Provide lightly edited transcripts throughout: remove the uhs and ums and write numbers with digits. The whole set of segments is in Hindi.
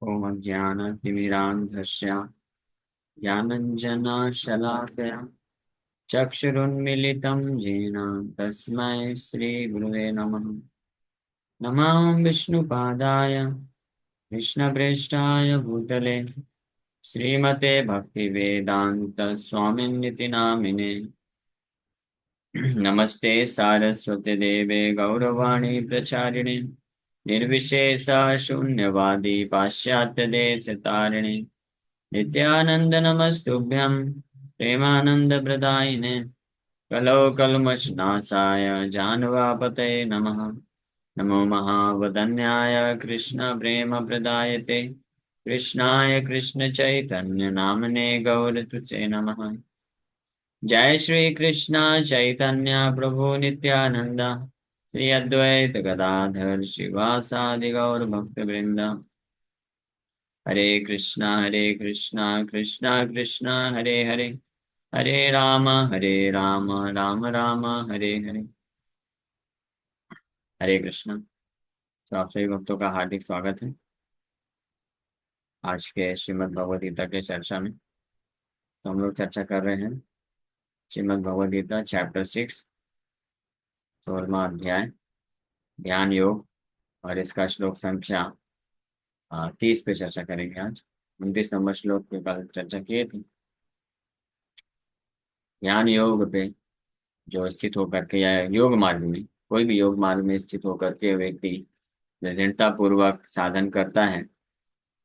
ॐ अज्ञानतिमिरान्धस्य ज्ञानञ्जनशलाकया चक्षुरुन्मीलितं येन तस्मै श्रीगुरुवे नमः। नमः विष्णुपादाय कृष्णप्रेष्ठाय भूतले श्रीमते भक्तिवेदान्तस्वामिन्निति नामिने। नमस्ते सारस्वते देवे गौरवाणी प्रचारिणे निर्विशेष शून्यवादी पाश्चात्यदेशतारिणे नित्यानंद नमस्तुभ्यं प्रेमानंद प्रदायिने कलौ कल्मषनाशाय जानवापतये नमः। नमो महावदन्याय कृष्ण प्रेम प्रदायते कृष्णाय कृष्ण चैतन्य नामने गौरतुसे नमः। जय श्री कृष्ण चैतन्य प्रभु नित्यानंद श्री अद्वैत गदाधर शिवासादि गौर भक्त वृंद। हरे कृष्णा कृष्णा कृष्णा हरे हरे हरे राम राम राम हरे हरे। हरे कृष्णा। तो आप सभी भक्तों का हार्दिक स्वागत है आज के श्रीमद् भगवद गीता के चर्चा में। तो हम लोग चर्चा कर रहे हैं श्रीमद् भगवद गीता चैप्टर 6 16वां अध्याय ध्यान योग, और इसका श्लोक संख्या 30 पे चर्चा करेंगे आज। 29 नंबर श्लोक पे कल चर्चा किए थे। ध्यान योग पे जो स्थित होकर के या योग मार्ग में, कोई भी योग मार्ग में स्थित होकर के व्यक्ति दृढ़ता पूर्वक साधन करता है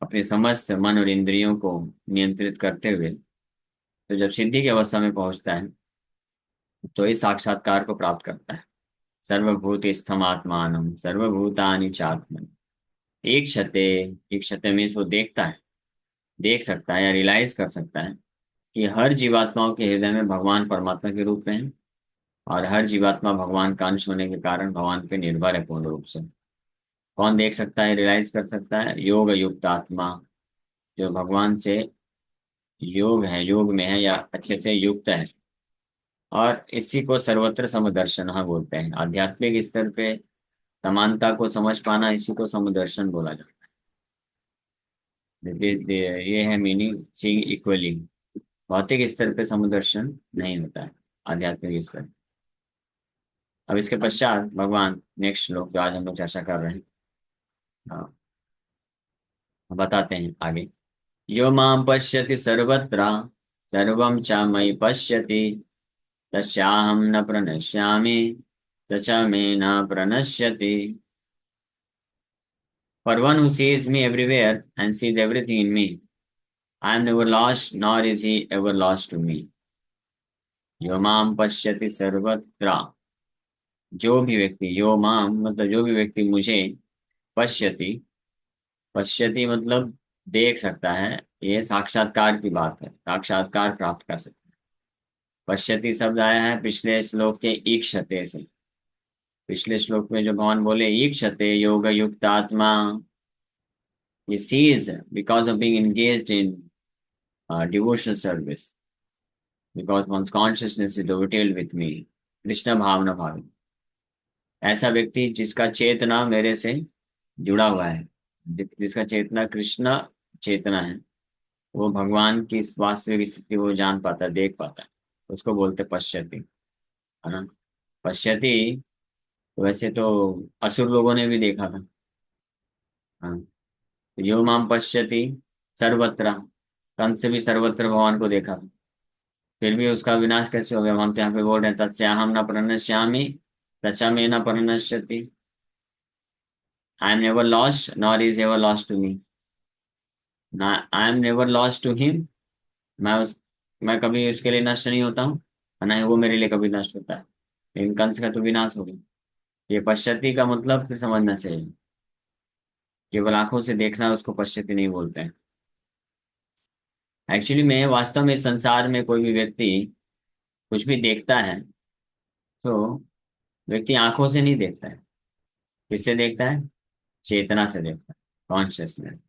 अपने समस्त मन और इंद्रियों को नियंत्रित करते हुए, तो जब सिद्धि की अवस्था में पहुंचता है तो इस साक्षात्कार को प्राप्त करता है। सर्वभूत स्थमात्मानम सर्वभूतानि चात्मन। एक क्षते, एक क्षते में इसको देखता है, देख सकता है या रियलाइज कर सकता है कि हर जीवात्माओं के हृदय में भगवान परमात्मा के रूप में है, और हर जीवात्मा भगवान का अंश होने के कारण भगवान पे निर्भर है पूर्ण रूप से। कौन देख सकता है, रियलाइज कर सकता है? योग युक्त आत्मा, जो भगवान से योग है, योग में है या अच्छे से युक्त है। और इसी को सर्वत्र समदर्शन बोलते हैं। आध्यात्मिक स्तर पे समानता को समझ पाना, इसी को समदर्शन बोला जाता है। ये है मीनिंग, सीइंग इक्वली। भौतिक स्तर पे समदर्शन नहीं होता है, आध्यात्मिक स्तर। अब इसके पश्चात भगवान नेक्स्ट श्लोक जो आज हम लोग चर्चा कर रहे हैं, हाँ, बताते हैं आगे। यो मां पश्यति सर्वत्र सर्वं च मयि पश्यति तस्याहं न प्रणश्यामि स च मे न प्रणश्यति। For one who sees me everywhere and sees everything in me, I am never lost, nor is he ever lost to me. यो माम पश्यति सर्वत्र, जो भी व्यक्ति, यो माम मतलब जो भी व्यक्ति मुझे, पश्यति, पश्यति मतलब देख सकता है। ये साक्षात्कार की बात है, साक्षात्कार प्राप्त कर सकता है। पश्यति शब्द आया है पिछले श्लोक के ईक्षते से। पिछले श्लोक में जो भगवान बोले ईक्षते योग युक्त आत्मा, ये sees because of being engaged in devotional service, because one's consciousness is dovetailed with me, Krishna भावना भावी। ऐसा व्यक्ति जिसका चेतना मेरे से जुड़ा हुआ है, जिसका चेतना कृष्ण चेतना है, वो भगवान की वास्तविक स्थिति वो जान पाता है, देख पाता है। उसको बोलते पश्यति, है ना। पश्यति तो वैसे तो असुर लोगों ने भी देखा था, हाँ। तो यो माम पश्यति सर्वत्र, कंस भी सर्वत्र भगवान को देखा था, फिर भी उसका विनाश कैसे हो गया? हम तो यहाँ पे बोल रहे हैं तस्याहम न प्रणश्यामि सचा में न प्रणश्यति। I am never lost nor is ever lost to me. ना I am never lost to him, मैं उस मैं कभी उसके लिए नष्ट नहीं होता हूँ, और ना ही वो मेरे लिए कभी नष्ट होता है। लेकिन कंस का तो विनाश हो गया। ये पश्यति का मतलब फिर समझना चाहिए, केवल आंखों से देखना उसको पश्यति नहीं बोलते हैं। एक्चुअली में वास्तव में इस संसार में कोई भी व्यक्ति कुछ भी देखता है तो व्यक्ति आंखों से नहीं देखता है। किससे देखता है? चेतना से देखता है, कॉन्शियसनेस,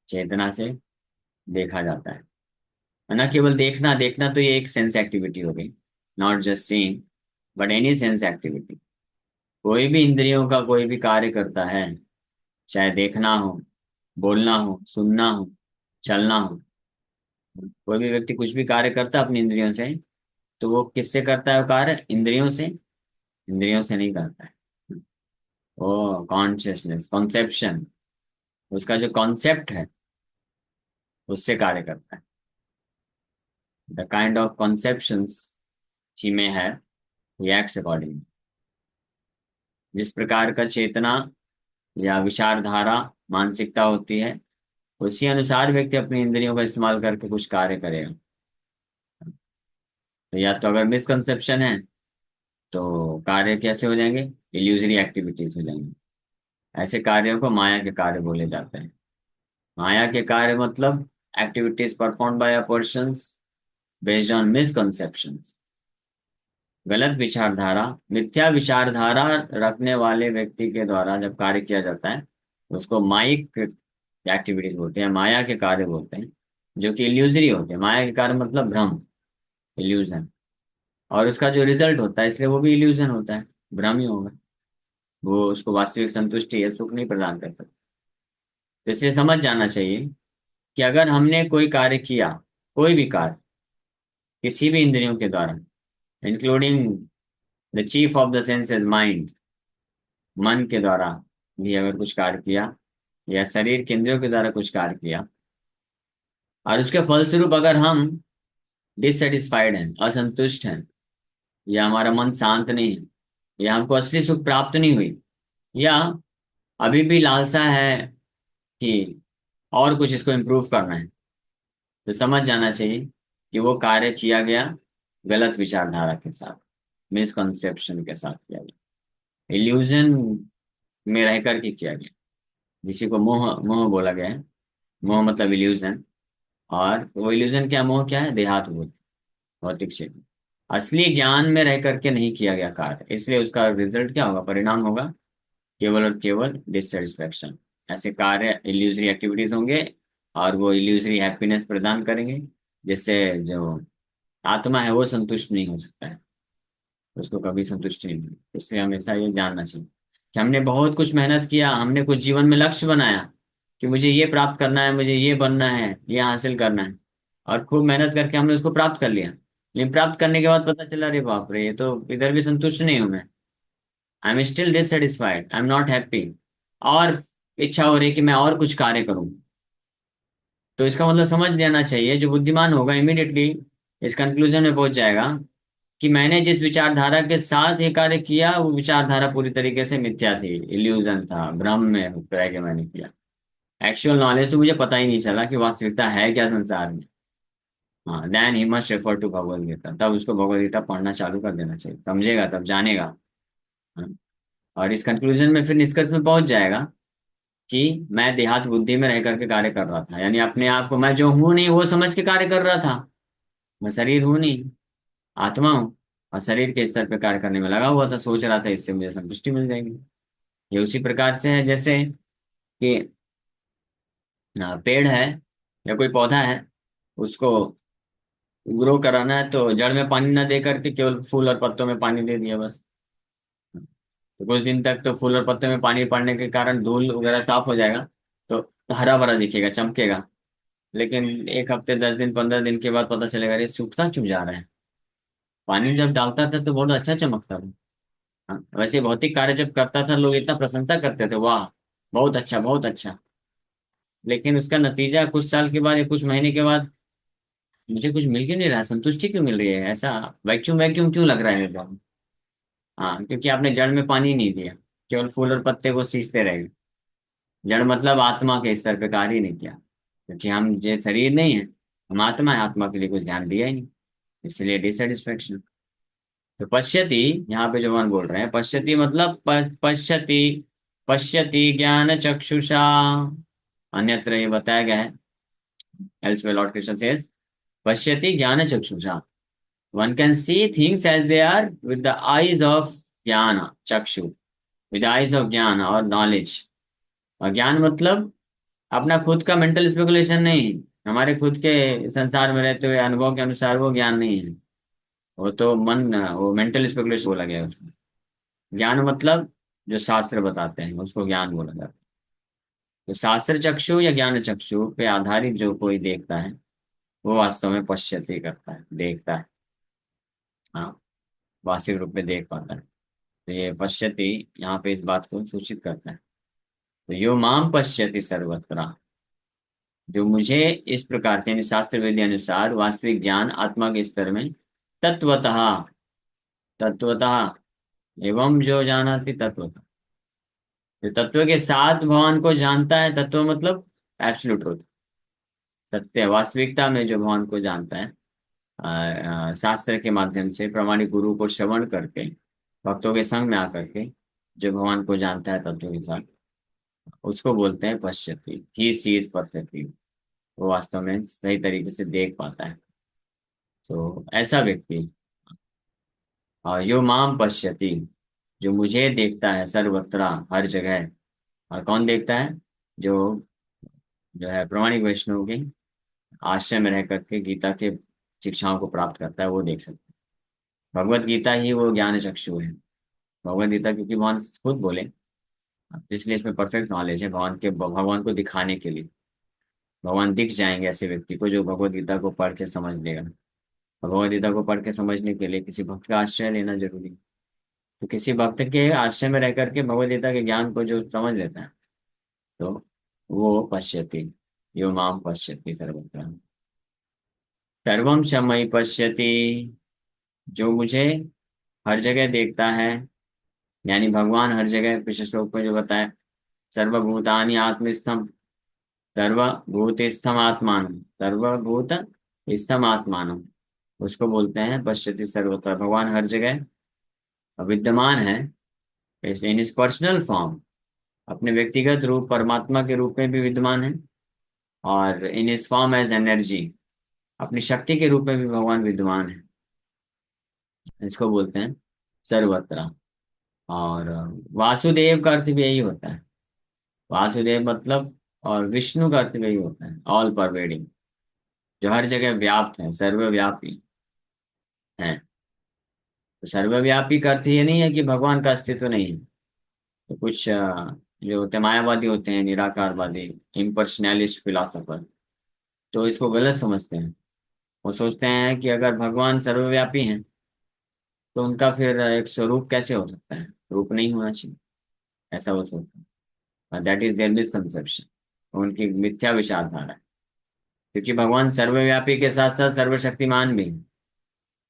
चेतना से देखा जाता है ना। केवल देखना, देखना तो ये एक सेंस एक्टिविटी हो गई, not just seeing but any sense activity. कोई भी इंद्रियों का कोई भी कार्य करता है, चाहे देखना हो, बोलना हो, सुनना हो, चलना हो। कोई भी व्यक्ति कुछ भी कार्य करता है अपनी इंद्रियों से, तो वो किससे करता है वो कार्य? इंद्रियों से। इंद्रियों से नहीं करता है। ओ कॉन्शियसनेस, कॉन्सेप्शन, उसका जो कॉन्सेप्ट है उससे कार्य करता है। द काइंड ऑफ कॉन्सेप्शंस ही में है, रिएक्ट्स अकॉर्डिंग। जिस प्रकार का चेतना या विचारधारा, मानसिकता होती है, उसी अनुसार व्यक्ति अपनी इंद्रियों का इस्तेमाल करके कुछ कार्य करेगा। तो या तो अगर मिसकंसेप्शन है तो कार्य कैसे हो जाएंगे? इल्यूजरी एक्टिविटीज हो जाएंगे। ऐसे कार्यों को माया के कार्य बोले जाते हैं। माया के कार्य मतलब activities perform by a persons based on misconceptions. गलत विचारधारा, मिथ्या विचारधारा रखने वाले व्यक्ति के द्वारा जब कार्य किया जाता है, उसको माइक एक्टिविटीज बोलते हैं, माया के कार्य बोलते हैं, जो कि इल्यूजरी होते हैं। माया के कार्य मतलब भ्रम, इल्यूजन। और उसका जो रिजल्ट होता है, इसलिए वो भी इल्यूजन होता है, भ्रम ही होगा। वो उसको वास्तविक संतुष्टि या सुख नहीं प्रदान कर सकता। तो इसलिए समझ जाना चाहिए कि अगर हमने कोई कार्य किया, कोई भी कार्य किसी भी इंद्रियों के द्वारा, including the chief of the senses mind, मन के द्वारा भी अगर कुछ कार्य किया, या शरीर के इंद्रियों के द्वारा कुछ कार्य किया, और उसके फलस्वरूप अगर हम डिससेटिस्फाइड हैं, असंतुष्ट हैं, या हमारा मन शांत नहीं है, या हमको असली सुख प्राप्त नहीं हुई, या अभी भी लालसा है कि और कुछ इसको इम्प्रूव करना है, तो समझ जाना चाहिए कि वो कार्य किया गया गलत विचारधारा के साथ, मिसकंसेप्शन के साथ किया गया, इल्यूजन में रह करके किया गया, जिसी को मोह मोह बोला गया है। मोह मतलब इल्यूजन। और वो इल्यूजन क्या, मोह क्या है? देहात बोध, भौतिक क्षेत्र। असली ज्ञान में रह करके नहीं किया गया कार्य, इसलिए उसका रिजल्ट क्या होगा, परिणाम होगा केवल और केवल डिससेटिस्फैक्शन। ऐसे कार्य इल्यूजरी एक्टिविटीज होंगे, और वो इल्यूजरी हैप्पीनेस प्रदान करेंगे, जिससे जो आत्मा है वो संतुष्ट नहीं हो सकता है, उसको कभी संतुष्टि नहीं मिली। इसलिए हमेशा ये जानना चाहिए कि हमने बहुत कुछ मेहनत किया, हमने कुछ जीवन में लक्ष्य बनाया कि मुझे ये प्राप्त करना है, मुझे ये बनना है, ये हासिल करना है, और खूब मेहनत करके हमने उसको प्राप्त कर लिया। लेकिन प्राप्त करने के बाद पता चला, अरे बाप रे, ये तो इधर भी संतुष्ट नहीं हूं मैं, I am still dissatisfied, I am not happy, और इच्छा हो रही कि मैं और कुछ कार्य करूं। तो इसका मतलब समझ लेना चाहिए, जो बुद्धिमान होगा इमीडिएटली इस कंक्लूजन में पहुंच जाएगा कि मैंने जिस विचारधारा के साथ ये कार्य किया, वो विचारधारा पूरी तरीके से मिथ्या थी, इल्यूजन था, भ्रम में रह के मैंने किया। एक्चुअल नॉलेज तो मुझे पता ही नहीं चला कि वास्तविकता है क्या संसार में। हाँ, then he must refer to Bhagavad Gita, तब उसको भगवद गीता पढ़ना चालू कर देना चाहिए, समझेगा तब जानेगा। हाँ, और इस कंक्लूजन में फिर निष्कर्ष में पहुंच जाएगा कि मैं देहात बुद्धि में रह करके कार्य कर रहा था, यानी अपने आप को मैं जो हूं नहीं वो समझ के कार्य कर रहा था। मैं शरीर हूं नहीं, आत्मा हूँ, और शरीर के स्तर पे कार्य करने में लगा हुआ था, सोच रहा था इससे मुझे संतुष्टि मिल जाएगी। ये उसी प्रकार से है जैसे कि पेड़ है या कोई पौधा है, उसको ग्रो कराना है तो जड़ में पानी ना दे करके केवल फूल और पत्तों में पानी दे दिया बस। तो कुछ दिन तक तो फूल और पत्तों में पानी पड़ने के कारण धूल वगैरह साफ हो जाएगा, तो हरा भरा दिखेगा, चमकेगा। लेकिन एक हफ्ते, 10 दिन, 15 दिन के बाद पता चलेगा ये सूखता क्यों जा रहा है। पानी जब डालता था तो बहुत अच्छा चमकता था। हाँ, वैसे भौतिक कार्य जब करता था लोग इतना प्रशंसा करते थे, वाह बहुत अच्छा, बहुत अच्छा। लेकिन उसका नतीजा कुछ साल के बाद या कुछ महीने के बाद, मुझे कुछ मिल क्यों नहीं रहा, संतुष्टि क्यों मिल रही है, ऐसा वैक्यूम वैक्यूम क्यों लग रहा है मेरे को। हाँ, क्योंकि आपने जड़ में पानी नहीं दिया, केवल फूल और पत्ते को सींचते रहे। जड़ मतलब आत्मा के स्तर पे कार्य ही नहीं किया, क्योंकि हम ये शरीर नहीं है, हम आत्मा है, आत्मा के लिए कुछ ध्यान दिया ही नहीं, इसलिए डिससेटिस्फेक्शन। तो पश्यति, यहाँ पे जो भगवान बोल रहे हैं, पश्यति मतलब पश्यति, पश्यति ज्ञान चक्षुषा। अन्यत्र ये बताया गया है, elsewhere Lord Krishna says, पश्यति ज्ञान चक्षुषा। One can see things as they are with the eyes of jnana, chakshu, with the eyes of jnana और knowledge। और ज्ञान मतलब अपना खुद का मेंटल स्पेकुलेशन नहीं, हमारे खुद के संसार में रहते हुए अनुभव के अनुसार वो ज्ञान नहीं है। वो तो मन, वो मेंटल स्पेकुलेशन बोला गया है उसमें। ज्ञान मतलब जो शास्त्र बताते हैं उसको ज्ञान बोला जाता है। तो शास्त्र चक्षु या ज्ञान चक्षु पे आधारित जो कोई देखता है वो वास्तव में पश्यति करता है, देखता है। हाँ, वास्तविक रूप में देख पाता है। तो ये पश्यति यहाँ पे इस बात को सूचित करता है। तो यो माम पश्यति सर्वत्र, जो मुझे इस प्रकार के यानी शास्त्र विधि अनुसार वास्तविक ज्ञान आत्मा के स्तर में तत्वतः, तत्वतः एवं जो जानाति तत्वतः, जो तत्व के साथ भगवान को जानता है, तत्व मतलब एब्सोल्यूट ट्रूथ, सत्य वास्तविकता में जो भगवान को जानता है, शास्त्र के माध्यम से प्रमाणिक गुरु को श्रवण करके भक्तों के संग में आकर के जो भगवान को जानता है तत्व के साथ, उसको बोलते हैं पश्यति, ही सीज परफेक्टली, वो वास्तव में सही तरीके से देख पाता है। तो ऐसा व्यक्ति, यो माम पश्यति, जो मुझे देखता है सर्वत्र हर जगह। और कौन देखता है? जो जो है प्रमाणिक वैष्णव के आश्रय में रह करके गीता के शिक्षाओं को प्राप्त करता है, वो देख सकता है। भगवत गीता ही वो ज्ञान चक्षु है। भगवत गीता क्योंकि भगवान खुद बोले, तो इसलिए इसमें परफेक्ट नॉलेज है भगवान को दिखाने के लिए। भगवान दिख जाएंगे ऐसे व्यक्ति को जो भगवत गीता को पढ़ के समझ लेगा। और भगवत गीता को पढ़ के समझने के लिए किसी भक्त का आश्रय लेना जरूरी है। तो किसी भक्त के आश्रय में रह करके भगवत गीता के ज्ञान को जो समझ लेता है, तो वो पश्यति, यो माम पश्यति सर्वत्र, सर्वम च मयि पश्यति, जो मुझे हर जगह देखता है। यानी भगवान हर जगह, पिछले श्लोक में जो बताया, सर्वभूतानि आत्मस्थम, सर्वभूत स्थम आत्मान, सर्वभूत स्थम आत्मान, उसको बोलते हैं पश्यति सर्वत्र। भगवान हर जगह विद्यमान है, इन इस पर्सनल फॉर्म, अपने व्यक्तिगत रूप परमात्मा के रूप में भी विद्यमान है, और इन इस फॉर्म एज एनर्जी, अपनी शक्ति के रूप में भी भगवान विद्यमान है। इसको बोलते हैं सर्वत्र। और वासुदेव का अर्थ भी यही होता है। वासुदेव मतलब, और विष्णु का अर्थ भी यही होता है, ऑल परवेडिंग, जो हर जगह व्याप्त है, सर्वव्यापी है। तो सर्वव्यापी का अर्थ ये नहीं है कि भगवान का अस्तित्व नहीं है। तो कुछ जो होते हैं मायावादी होते हैं, निराकारवादी, इम्पर्सनलिस्ट फिलोसोफर, तो इसको गलत समझते हैं। वो सोचते हैं कि अगर भगवान सर्वव्यापी हैं तो उनका फिर एक स्वरूप कैसे हो सकता है, रूप नहीं होना चाहिए, ऐसा वो सोचते हैं। दैट इज देयर मिसकंसेप्शन, उनकी मिथ्या विचारधारा है। क्योंकि भगवान सर्वव्यापी के साथ साथ सर्वशक्तिमान भी है।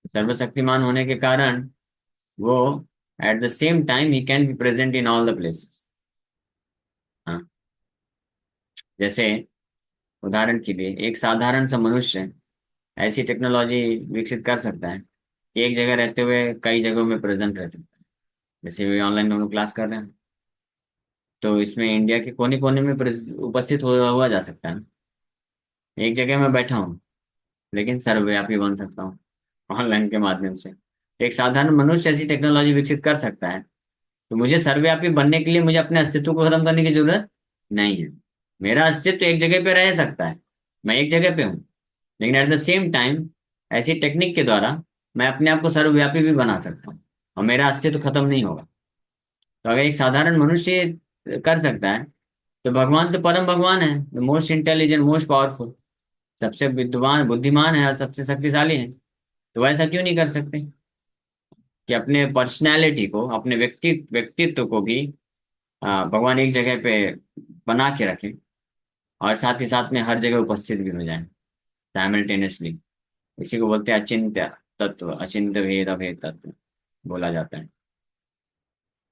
सर्वशक्तिमान होने के कारण वो at the same time he can be present in all the places. हाँ, जैसे उदाहरण के लिए एक साधारण सा मनुष्य ऐसी टेक्नोलॉजी विकसित कर सकता है कि एक जगह रहते हुए कई जगहों में प्रेजेंट रह सकता है। जैसे भी ऑनलाइन दोनों क्लास कर रहे हैं, तो इसमें इंडिया के कोने कोने में उपस्थित हुआ जा सकता है। एक जगह में बैठा हूँ लेकिन सर्वव्यापी बन सकता हूँ ऑनलाइन के माध्यम से। एक साधारण मनुष्य ऐसी टेक्नोलॉजी विकसित कर सकता है, तो मुझे सर्वव्यापी बनने के लिए मुझे अपने अस्तित्व को खत्म करने की जरूरत नहीं है। मेरा अस्तित्व एक जगह पे रह सकता है, मैं एक जगह पे हूँ, लेकिन एट द सेम टाइम ऐसी टेक्निक के द्वारा मैं अपने आप को सर्वव्यापी भी बना सकता हूँ, और मेरा अस्तित्व खत्म नहीं होगा। तो अगर एक साधारण मनुष्य कर सकता है, तो भगवान तो परम भगवान है, the most intelligent, most powerful, सबसे विद्वान बुद्धिमान है और सबसे शक्तिशाली है। तो ऐसा क्यों नहीं कर सकते कि अपने पर्सनैलिटी को, अपने व्यक्तित्व को भी भगवान एक जगह पे बना के रखें, और साथ ही साथ में हर जगह उपस्थित भी हो जाए साइमल्टेनियसली। इसी को बोलते हैं अचिंत्य तत्व, अचिंत्य भेद अभेद तत्व बोला जाता है।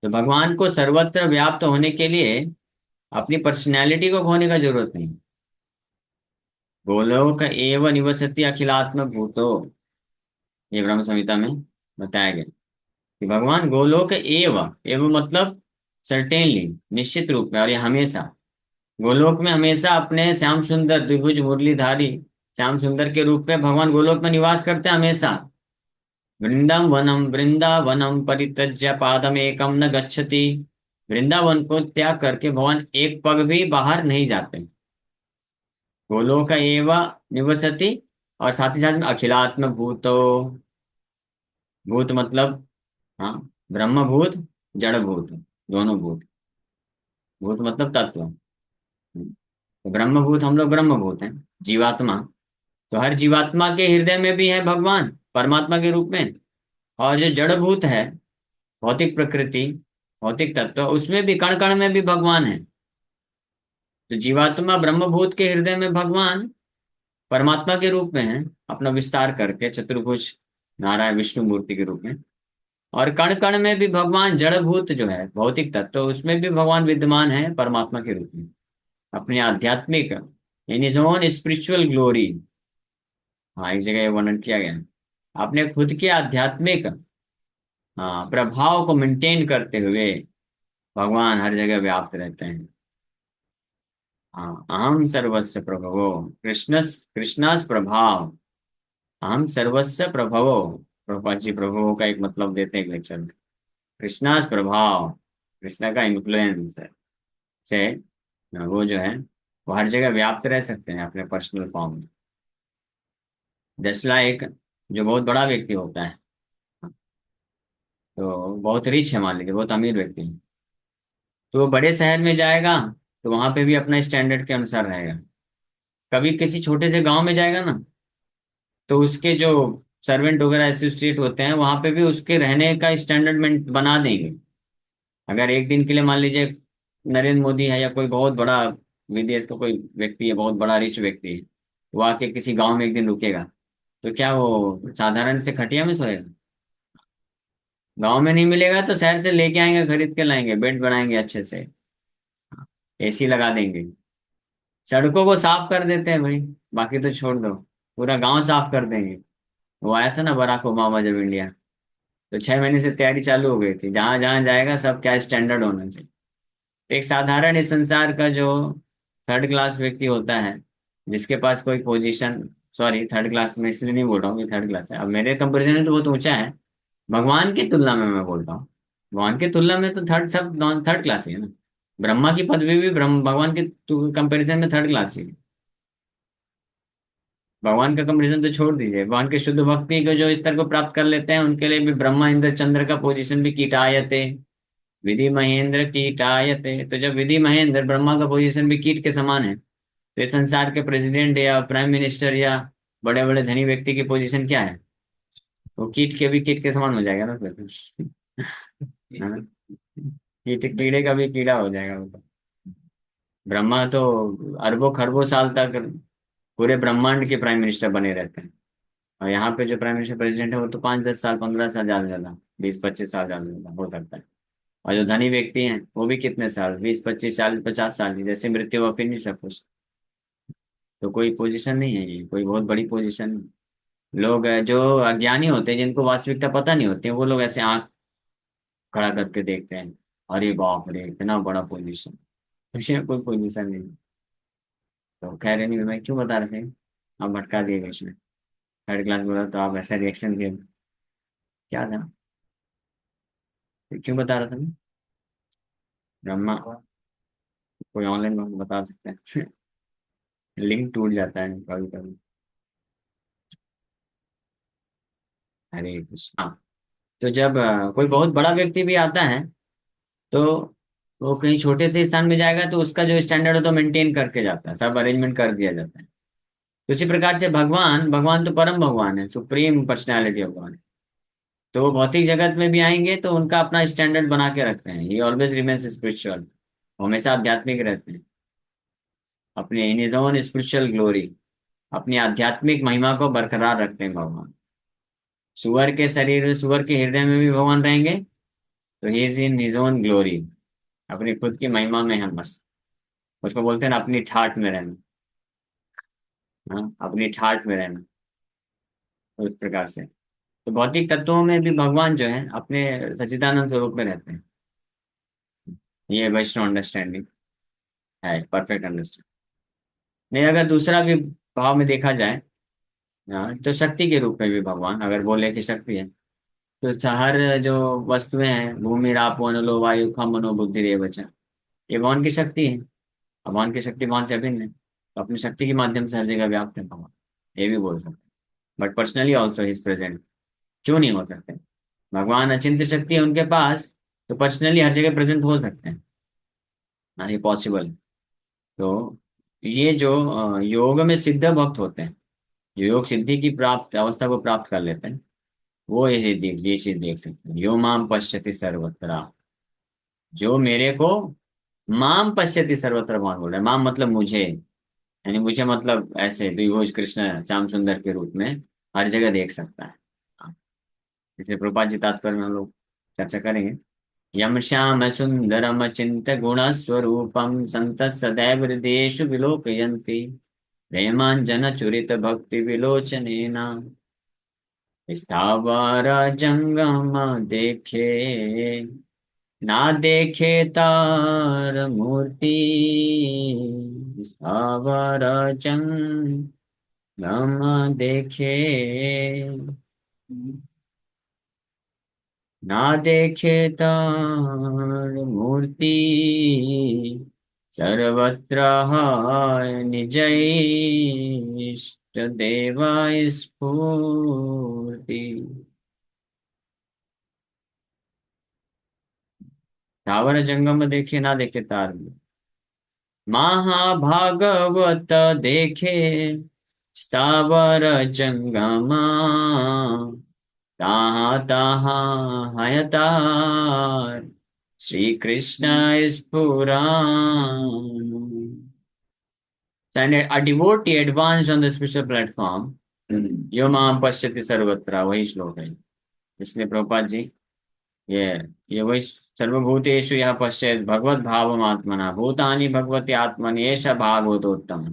तो भगवान को सर्वत्र व्याप्त होने के लिए अपनी पर्सनैलिटी को खोने का जरूरत नहीं। गोलोक एव निवसति अखिलात्म भूतो, ये ब्रह्म संहिता में बताया गया कि भगवान गोलोक एव मतलब सर्टेनली, निश्चित रूप में, और ये हमेशा गोलोक में, हमेशा अपने श्याम सुंदर द्विभुज मुरलीधारी श्याम सुंदर के रूप में भगवान गोलोक में निवास करते हैं हमेशा। वृंदावनम परित्यज्य पादम एकम न गच्छति, वृंदावन को त्याग करके भगवान एक पग भी बाहर नहीं जाते। गोलोक एव निवसति, और साथ ही साथ में अखिलात्म भूतो, भूत मतलब, हाँ, ब्रह्म भूत, जड़ भूत, दोनों भूत। भूत मतलब तत्व, तो ब्रह्मभूत, हम लोग ब्रह्मभूत हैं, जीवात्मा। तो हर जीवात्मा के हृदय में भी है भगवान परमात्मा के रूप में। और जो जड़ भूत है, भौतिक प्रकृति, भौतिक तत्व, उसमें भी कण कण में भी भगवान है। तो जीवात्मा ब्रह्मभूत के हृदय में भगवान परमात्मा के रूप में है, अपना विस्तार करके चतुर्भुज नारायण विष्णु मूर्ति के रूप में। और कण कण में भी भगवान, जड़भूत जो है भौतिक तत्व, उसमें भी भगवान विद्यमान है परमात्मा के रूप में, अपने आध्यात्मिक, इन इज ओन स्पिरिचुअल ग्लोरी। हाँ, एक जगह ये वर्णन किया गया है। अपने खुद के आध्यात्मिक, हाँ, प्रभाव को मेंटेन करते हुए भगवान हर जगह व्याप्त रहते हैं। हाँ, अहम सर्वस्व प्रभवो, कृष्ण कृष्णास प्रभाव, अहम सर्वस्व प्रभवो। प्रभुपाद जी प्रभवो का एक मतलब देते हैं लेक्चर में। कृष्णास प्रभाव, कृष्णा का इन्फ्लुएंस है से वो जो है, वो हर जगह व्याप्त रह सकते हैं अपने पर्सनल फॉर्म में। जैसला एक जो बहुत बड़ा व्यक्ति होता है, तो बहुत रिच है, मान लीजिए बहुत अमीर व्यक्ति है, तो वो बड़े शहर में जाएगा, तो वहां पे भी अपना स्टैंडर्ड के अनुसार रहेगा। कभी किसी छोटे से गांव में जाएगा ना, तो उसके जो सर्वेंट वगैरह एसोसिएट होते हैं, वहां पे भी उसके रहने का स्टैंडर्ड बना देंगे। अगर एक दिन के लिए मान लीजिए नरेंद्र मोदी है या कोई बहुत बड़ा विदेश का कोई व्यक्ति है, बहुत बड़ा रिच व्यक्ति है, वो आके किसी गांव में एक दिन रुकेगा, तो क्या वो साधारण से खटिया में सोएगा? गांव में नहीं मिलेगा तो शहर से लेके आएंगे, खरीद के लाएंगे, बेड बनाएंगे अच्छे से, एसी लगा देंगे, सड़कों को साफ कर देते हैं भाई, बाकी तो छोड़ दो, पूरा गांव साफ कर देंगे। वो आया था ना बराक ओबामा जब इंडिया, तो 6 महीने से तैयारी चालू हो गई थी, जहां जहां जाएगा सब क्या स्टैंडर्ड होना चाहिए। तो एक साधारण इस संसार का जो थर्ड क्लास व्यक्ति होता है, जिसके पास कोई पोजीशन, सॉरी थर्ड क्लास में इसलिए नहीं बोल रहा हूँ कि थर्ड क्लास है, अब मेरे कंपेरिजन में तो बहुत ऊंचा है, भगवान की तुलना में मैं बोलता हूँ। भगवान की तुलना में तो थर्ड, सब नॉन थर्ड क्लास ही है ना। ब्रह्मा की पदवी भी ब्रह्म भगवान के कंपेरिजन में थर्ड क्लास ही है। भगवान का कंपेरिजन तो छोड़ दीजिए, भगवान के शुद्ध भक्ति को जो स्तर को प्राप्त कर लेते हैं, उनके लिए भी ब्रह्मा इंद्र चंद्र का पोजीशन भी कीटायते, विधि महेंद्र कीटायते। तो जब विधि महेंद्र ब्रह्मा का पोजीशन भी कीट के समान है, तो इस संसार के प्रेसिडेंट या प्राइम मिनिस्टर या बड़े बड़े धनी व्यक्ति की पोजीशन क्या है? वो कीट के भी कीट के समान हो जाएगा ना फिर तो। हाँ? कीट कीड़े का भी कीड़ा हो जाएगा वो तो। ब्रह्मा तो अरबों खरबों साल तक पूरे ब्रह्मांड के प्राइम मिनिस्टर बने रहते हैं। और यहाँ पे जो प्राइम मिनिस्टर प्रेसिडेंट है, वो तो 5-10 साल, 15 साल, ज्यादा ज्यादा 20-25 साल ज्यादा ज्यादा हो सकता है। और जो धनी व्यक्ति हैं वो भी कितने साल, 20-25-40-50 साल की, जैसे मृत्यु और फिर नहीं सब कुछ। तो कोई पोजीशन नहीं है ये, कोई बहुत बड़ी पोजीशन नहीं। लोग जो अज्ञानी होते हैं, जिनको वास्तविकता पता नहीं होती है, वो लोग ऐसे आंख खड़ा करके देखते हैं, अरे बाप रे इतना बड़ा पोजीशन, उसमें कोई पोजीशन नहीं। तो कह रहे नहीं, मैं क्यों बता रहे थे, आप भटका दिए उसमें। थर्ड क्लास बोला तो आप ऐसा रिएक्शन दिए, क्या था, क्यों बता रहा था मैं? ब्रह्मा, कोई ऑनलाइन बता सकते हैं। लिंक टूट जाता है कभी कभी। हरे कृष्णा। तो जब कोई बहुत बड़ा व्यक्ति भी आता है, तो वो कहीं छोटे से स्थान में जाएगा, तो उसका जो स्टैंडर्ड है तो मेंटेन करके जाता है, सब अरेंजमेंट कर दिया जाता है। तो इसी प्रकार से भगवान, भगवान तो परम भगवान है, सुप्रीम पर्सनैलिटी ऑफ गॉड। तो वो भौतिक जगत में भी आएंगे तो उनका अपना स्टैंडर्ड बना के रखते हैं, ये ऑलवेज रिमेन्स स्पिरिचुअल, हमेशा आध्यात्मिक रहते हैं, अपने इन इज ओन स्पिरिचुअल ग्लोरी, अपनी आध्यात्मिक महिमा को बरकरार रखते हैं भगवान। सुअर के शरीर, सुअर के हृदय में भी भगवान रहेंगे, तो he is in his own glory, अपनी खुद की महिमा में हम मस्त। उसको बोलते हैं ना, अपनी ठाठ में रहना। हाँ, अपनी ठाठ में रहना। तो उस प्रकार से तो भौतिक तत्वों में भी भगवान जो है अपने सच्चिदानंद स्वरूप में रहते हैं। ये वैष्णव अंडरस्टैंडिंग है, परफेक्ट अंडरस्टैंडिंग। नहीं, अगर दूसरा भी भाव में देखा जाए, हाँ, तो शक्ति के रूप में भी भगवान, अगर बोले कि शक्ति है, तो हर जो वस्तुएं हैं, भूमि रापो नलो वायु खम मनो बुद्धि रे वचन, ये भगवान की शक्ति है। और भगवान की शक्ति भगवान से अभिन्न है, तो अपनी शक्ति के माध्यम से हर जगह व्याप्त है भगवान, ये भी बोल सकते हैं। But personally also is present, क्यों नहीं हो सकते? भगवान अचिंत्य शक्ति है उनके पास, तो पर्सनली हर जगह प्रेजेंट हो सकते हैं। हाँ, ये पॉसिबल है। तो ये जो योग में सिद्ध भक्त होते हैं, जो योग सिद्धि की प्राप्त अवस्था को प्राप्त कर लेते हैं, वो ये चीज देख सकते हैं। यो माम पश्यति सर्वत्र, जो मेरे को माम पश्यति सर्वत्र, भगवान बोल रहे हैं। माम मतलब मुझे, यानी मुझे मतलब ऐसे द्विभुज कृष्ण श्याम सुंदर के रूप में हर जगह देख सकता है। हाँ, इसलिए प्रभुपाद जी तात्पर्य में हम लोग चर्चा करेंगे। यम श्याम सुंदरम चिंत गुण स्वरूपम संत सदैव हृदयेषु विलोकयन्ति प्रेमांजन चुरित भक्ति विलोचनेन स्थावर जंगम देखे ना देखे तार मूर्ति स्थावर जंगम देखे ना देखे तार मूर्ति सर्वत्र है निज इष्ट देवा स्फूर्ति स्थावर जंगम देखे ना देखे तार महाभागवत देखे स्थावर जंगमा ताहा ताहा है तार Shri Krishna स्फुरान। And a devotee advanced on the spiritual platform, यो माम पश्यति सर्वत्र, वही श्लोक है। इसलिए प्रभुपाद जी, ये ये वही सर्वभूतेषु यह पश्येत भगवत भावम आत्मना भूतानि भगवती आत्मनि एष भागवतोत्तम।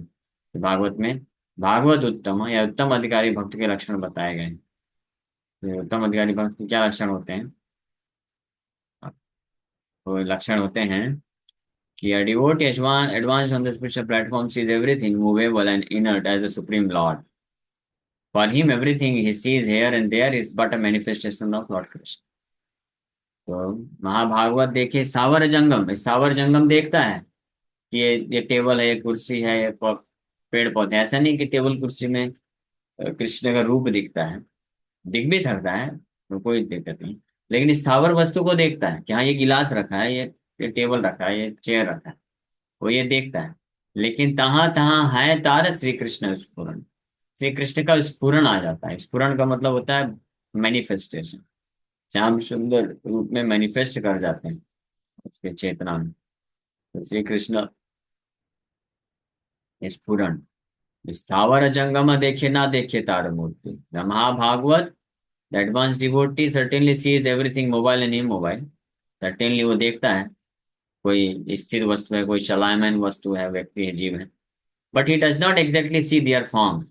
भागवत में भागवत उत्तम या उत्तम अधिकारी भक्त के लक्षण बताए गए हैं। तो उत्तम अधिकारी भक्त के क्या लक्षण होते हैं? वो लक्षण होते हैं कि a devotee advanced on the spiritual platform sees everything movable and inert as the supreme Lord. For him, everything he sees here and there is but a manifestation of Lord Krishna. तो महाभागवत देखे स्थावर जंगम, स्थावर जंगम देखता है कि ये टेबल है, ये कुर्सी है, ये पेड़ पौधे। ऐसा नहीं कि टेबल कुर्सी में कृष्ण का रूप दिखता है, दिख भी सकता है, तो कोई दिक्कत नहीं। लेकिन स्थावर वस्तु को देखता है कि हाँ ये गिलास रखा है, ये टेबल रखा है, ये चेयर रखा है, वो ये देखता है। लेकिन तहाँ तहाँ है तार श्री कृष्ण स्फुरन, श्री कृष्ण का स्फुरन आ जाता है। स्फुरन का मतलब होता है मैनिफेस्टेशन, श्याम सुंदर रूप में मैनिफेस्ट कर जाते हैं उसके चेतना में। तो श्री कृष्ण स्फुरन, स्थावर जंगम देखे ना देखे तार मूर्ति। The Mahabhagavat, the advance devotee certainly sees everything mobile and immobile. Certainly वो देखता है, कोई स्थिर वस्तु है, कोई चलायमान वस्तु है, व्यक्ति है, जीव है, but he does not exactly see their form.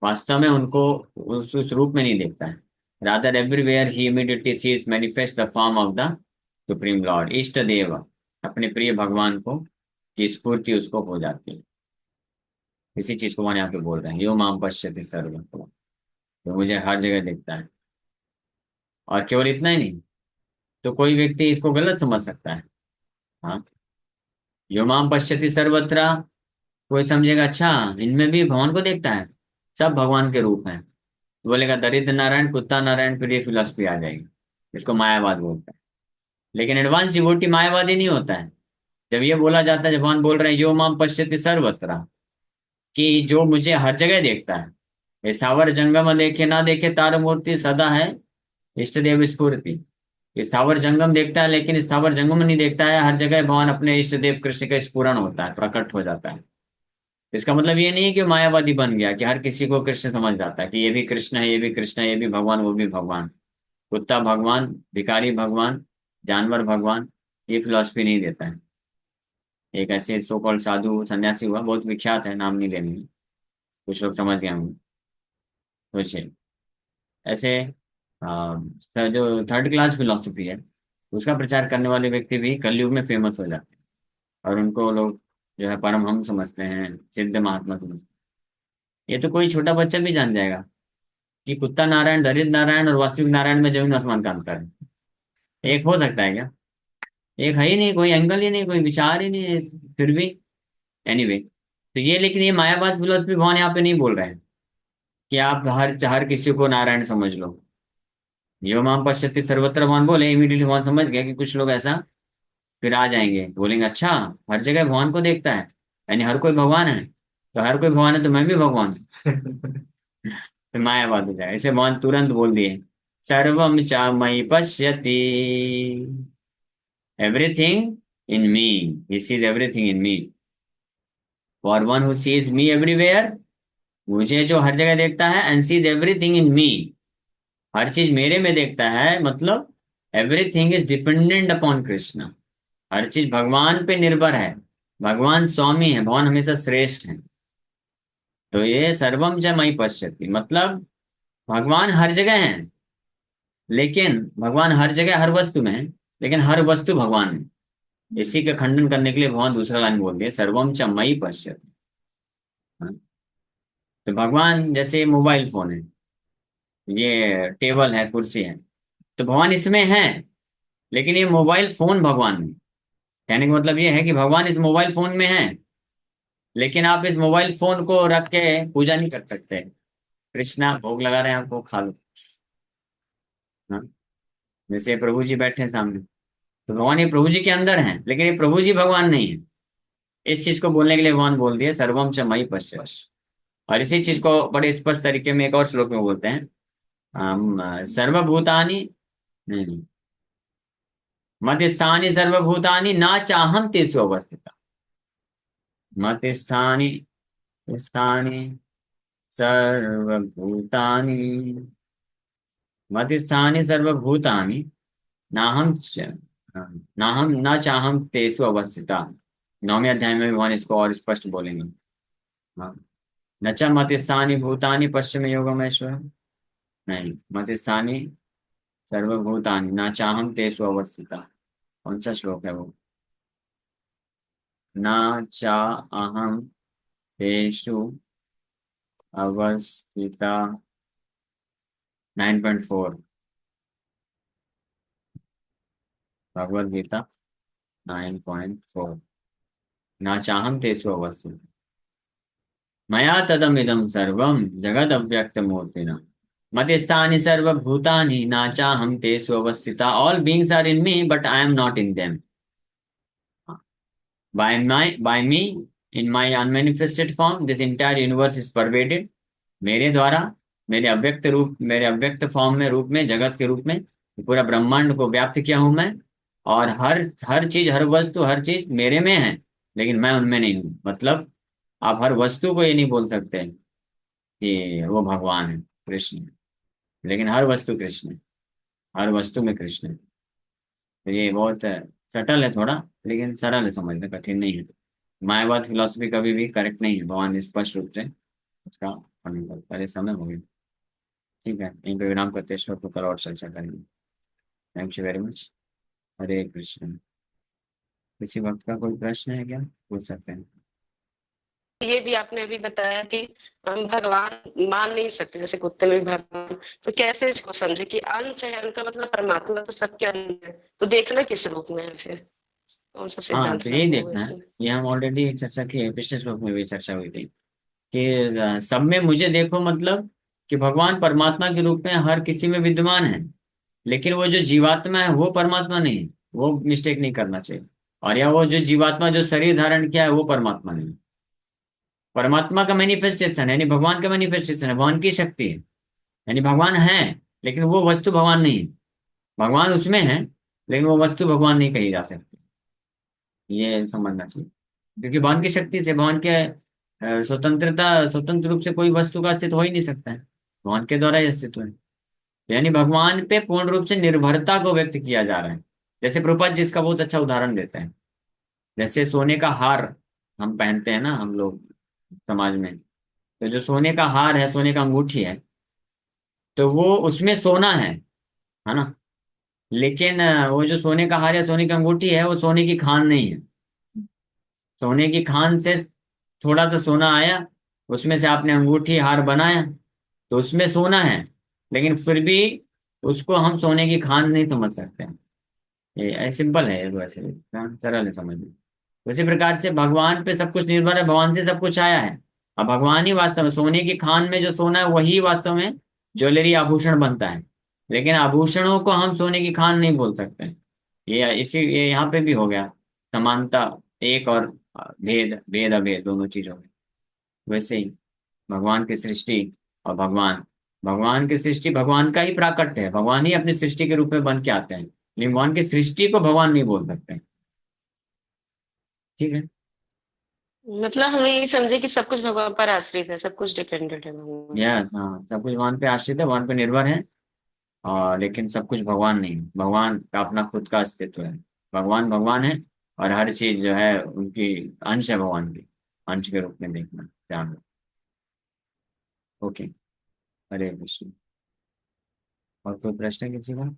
वास्तव में उनको उस रूप में नहीं देखता है। Rather everywhere he immediately sees manifest the form of the supreme lord. इष्ट देव, अपने प्रिय भगवान को की स्फूर्ति उसको हो जाती है। इसी चीज को वहां यहाँ पे बोल रहे हैं, यो माम पश्यति सर्वत्र, तो मुझे हर जगह देखता है। और केवल इतना ही नहीं, तो कोई व्यक्ति इसको गलत समझ सकता है। हाँ, यो माम पश्यति सर्वत्र, कोई समझेगा अच्छा इनमें भी भगवान को देखता है, सब भगवान के रूप हैं, तो बोलेगा दरिद्र नारायण कुत्ता नारायण, फिर ये फिलॉसफी आ जाएगी, इसको मायावाद बोलता है। लेकिन एडवांस डिवोटी मायावादी नहीं होता है। जब ये बोला जाता है, जब भगवान बोल रहे हैं यो माम पश्यति सर्वत्र, कि जो मुझे हर जगह देखता है, ये सावर जंगम देखे ना देखे तार मूर्ति सदा है इष्ट देव स्फूर्ति। ये स्थावर जंगम देखता है, लेकिन स्थावर जंगम नहीं देखता है, हर जगह भगवान अपने इष्ट देव कृष्ण का स्फुरन होता है, प्रकट हो जाता है। इसका मतलब ये नहीं है कि मायावादी बन गया, कि हर किसी को कृष्ण समझ जाता है, कि ये भी कृष्ण है, ये भी कृष्ण है, ये भी भगवान, वो भी भगवान, कुत्ता भगवान, भिखारी भगवान, जानवर भगवान। ये फिलॉसफी नहीं देता है। एक ऐसे सो कॉल्ड साधु सन्यासी हुआ, बहुत विख्यात है, नाम नहीं लेंगे, कुछ लोग समझ गए होंगे। सोचिए, ऐसे जो थर्ड क्लास फिलॉसफी है, उसका प्रचार करने वाले व्यक्ति भी कलयुग में फेमस हो जाते हैं, और उनको लोग जो है परमहंस समझते हैं, सिद्ध महात्मा समझते हैं। ये तो कोई छोटा बच्चा भी जान जाएगा कि कुत्ता नारायण, दरिद्र नारायण और वास्तविक नारायण में जमीन आसमान का अंतर है। एक हो सकता है क्या? एक है ही नहीं, कोई एंगल ही नहीं, कोई विचार ही नहीं है, फिर भी एनीवे। तो ये, लेकिन ये मायावाद फिलोसफी भगवान यहाँ पे नहीं बोल रहे हैं कि आप हर हर किसी को नारायण समझ लो। यो माम पश्यति सर्वत्र भगवान बोले, इमीडिएटली भगवान समझ गया कि कुछ लोग ऐसा फिर आ जाएंगे, बोलेंगे अच्छा हर जगह भगवान को देखता है, यानी हर कोई भगवान है, तो हर कोई भगवान है तो मैं भी भगवान हूँ। तो मायावाद हो जाएगा। इसे भगवान तुरंत बोल दिए, सर्वम च मयि पश्यति, everything in me, he sees everything in me. For one who sees me everywhere, मुझे जो हर जगह देखता है, and sees everything in me, हर चीज मेरे में देखता है, मतलब everything is dependent upon Krishna, हर चीज भगवान पे निर्भर है। भगवान स्वामी है, भगवान हमेशा श्रेष्ठ है। तो ये सर्वम च मयि पश्यति मतलब भगवान हर जगह है, लेकिन भगवान हर जगह हर वस्तु में है, लेकिन हर वस्तु भगवान में। इसी का खंडन करने के लिए भगवान दूसरा लाइन बोल दिया, सर्वम च मयि पश्यति। हाँ? तो भगवान जैसे मोबाइल फोन है, ये टेबल है, कुर्सी है, तो भगवान इसमें है, लेकिन ये मोबाइल फोन भगवान में। कहने का मतलब ये है कि भगवान इस मोबाइल फोन में है, लेकिन आप इस मोबाइल फोन को रख के पूजा नहीं कर सकते। कृष्णा भोग लगा रहे हैं, आपको खा लो। हाँ? जैसे प्रभु जी बैठे हैं सामने, तो भगवान ये प्रभु जी के अंदर हैं, लेकिन ये प्रभु जी भगवान नहीं है। इस चीज को बोलने के लिए भगवान बोल दिए सर्वम च मयि पश्यति। और इसी चीज को बड़े स्पष्ट तरीके में एक और श्लोक में बोलते हैं, सर्वभूतानि, नहीं, मत स्थानि सर्वभूतानि ना चाहम तेषु अवस्थिता, मत स्थानि, स्थानि सर्वभूतानि, मत स्थानि सर्वभूतानि नाहम नाहम न चाहम तेषु अवस्थिता। 9वें अध्याय में भगवान इसको और स्पष्ट बोलेंगे। हाँ, न च मत स्थानि भूतानि पश्चिम योगमेश्वर, नहीं, मत स्थानि सर्वभूतानि न चाहम तेषु अवस्थिता। कौन सा श्लोक है वो? न चा अहम तेषु अवस्थिता, 9.4, भगवद गीता 9.4, न चाहम तेषु अवस्थिता मया तदमिदं सर्वं जगद अव्यक्त मूर्तिना मध्यस्थानि सर्वभूतानि न चाहम तेषु अवस्थिता। All beings are in me but I am not in them. By me, in my unmanifested form, this entire universe is pervaded। मेरे द्वारा, मेरे अव्यक्त रूप, मेरे अव्यक्त फॉर्म में, रूप में, जगत के रूप में पूरा ब्रह्मांड को व्याप्त किया हूं मैं। और हर हर चीज, हर वस्तु, हर चीज मेरे में है, लेकिन मैं उनमें नहीं हूं। मतलब आप हर वस्तु को ये नहीं बोल सकते कि वो भगवान है, कृष्ण है, लेकिन हर वस्तु कृष्ण है, हर वस्तु में कृष्ण है। तो ये बहुत सटल है थोड़ा, लेकिन सरल है, समझना कठिन नहीं है। मायावाद फिलॉसफी कभी भी करेक्ट नहीं है, भगवान ने स्पष्ट रूप से उसका खंडन कर। पहले समय हो गया, ठीक है, यहीं पे विराम करते हैं, श्लोक को कल और चर्चा करेंगे। Thank you very much. Hare Krishna. किसी वक्त का कोई प्रश्न है क्या, पूछ सकते हैं। ये भी आपने अभी बताया कि हम भगवान मान नहीं सकते, जैसे कुत्ते में भी भगवान, तो कैसे इसको समझे कि अंश है उनका, मतलब परमात्मा तो सबके अंदर है, तो देखना किस रूप में है फिर, कौन सा हाँ, सिद्धांत तो यही लागू होगा देखना है। इसमें? ये हम ऑलरेडी चर्चा की है, पिछले श्लोक में भी चर्चा हुई थी कि सब में मुझे देखो, मतलब कि भगवान परमात्मा के रूप में हर किसी में विद्यमान है, लेकिन वो जो जीवात्मा है वो परमात्मा नहीं है। वो मिस्टेक नहीं करना चाहिए। और या वो जो जीवात्मा जो शरीर धारण किया है वो परमात्मा नहीं है। परमात्मा का मैनिफेस्टेशन है, यानी भगवान का मैनिफेस्टेशन है, भगवान की शक्ति है, यानी भगवान है, लेकिन वो वस्तु भगवान नहीं है। भगवान उसमें है, लेकिन वो वस्तु भगवान नहीं कही जा सकती। ये समझना चाहिए, क्योंकि भगवान की शक्ति से, भगवान के स्वतंत्रता, स्वतंत्र रूप से कोई वस्तु का अस्तित्व हो ही नहीं सकता है, भगवान के द्वारा ही अस्तित्व है। यानी भगवान पे पूर्ण रूप से निर्भरता को व्यक्त किया जा रहा है। जैसे प्रभुपाद जी इसका बहुत अच्छा उदाहरण देते हैं। जैसे सोने का हार हम पहनते हैं ना, हम लोग समाज में, तो जो सोने का हार है, सोने का अंगूठी है, तो वो उसमें सोना है ना। लेकिन वो जो सोने का हार या सोने की अंगूठी है, वो सोने की खान नहीं है। सोने की खान से थोड़ा सा सोना आया, उसमें से आपने अंगूठी हार बनाया, तो उसमें सोना है, लेकिन फिर भी उसको हम सोने की खान नहीं समझ सकते। ये सिंपल है, ये तो ऐसे सरल है समझना। उसी प्रकार से भगवान पे सब कुछ निर्भर है, भगवान से सब कुछ आया है। अब भगवान ही वास्तव में, सोने की खान में जो सोना है वही वास्तव में ज्वेलरी आभूषण बनता है, लेकिन आभूषणों को हम सोने की खान नहीं बोल सकते। ये यहाँ पे भी हो गया समानता, एक और भेद भेद अभेद दोनों चीजों में। वैसे ही भगवान की सृष्टि और भगवान, भगवान की सृष्टि भगवान का ही प्राकट्य है, भगवान ही अपनी सृष्टि के रूप में बन के आते हैं, लेकिन भगवान की सृष्टि को भगवान नहीं बोल सकते। ठीक है। मतलब हमें ये समझे कि सब कुछ भगवान पर आश्रित है, सब कुछ डिपेंडेंट है भगवान पर। यस, हाँ, सब कुछ भगवान पे आश्रित है, भगवान पे निर्भर है। और लेकिन सब कुछ भगवान नहीं है, भगवान का अपना खुद का अस्तित्व है। भगवान भगवान है, और हर चीज जो है उनकी अंश है, भगवान की अंश के रूप में देखना, ध्यान रखो। ओके। हरे कृष्ण। और कोई प्रश्न किसी का?